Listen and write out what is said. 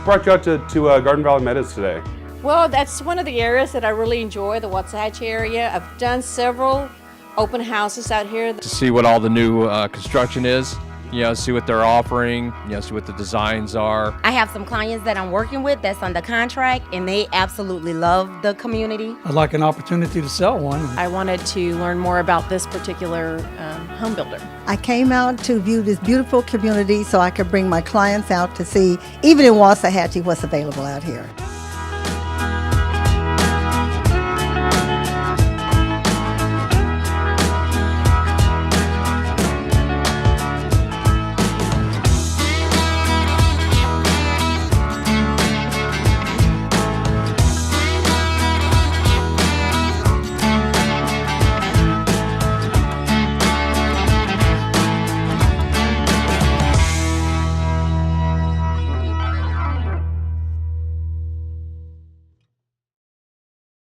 brought you out to Garden Valley Meadows today? Well, that's one of the areas that I really enjoy, the Wasatch area. I've done several open houses out here. To see what all the new construction is, see what they're offering, see what the designs are. I have some clients that I'm working with that's under contract, and they absolutely love the community. I'd like an opportunity to sell one. I wanted to learn more about this particular home builder. I came out to view this beautiful community so I could bring my clients out to see, even in Wasatch, what's available out here.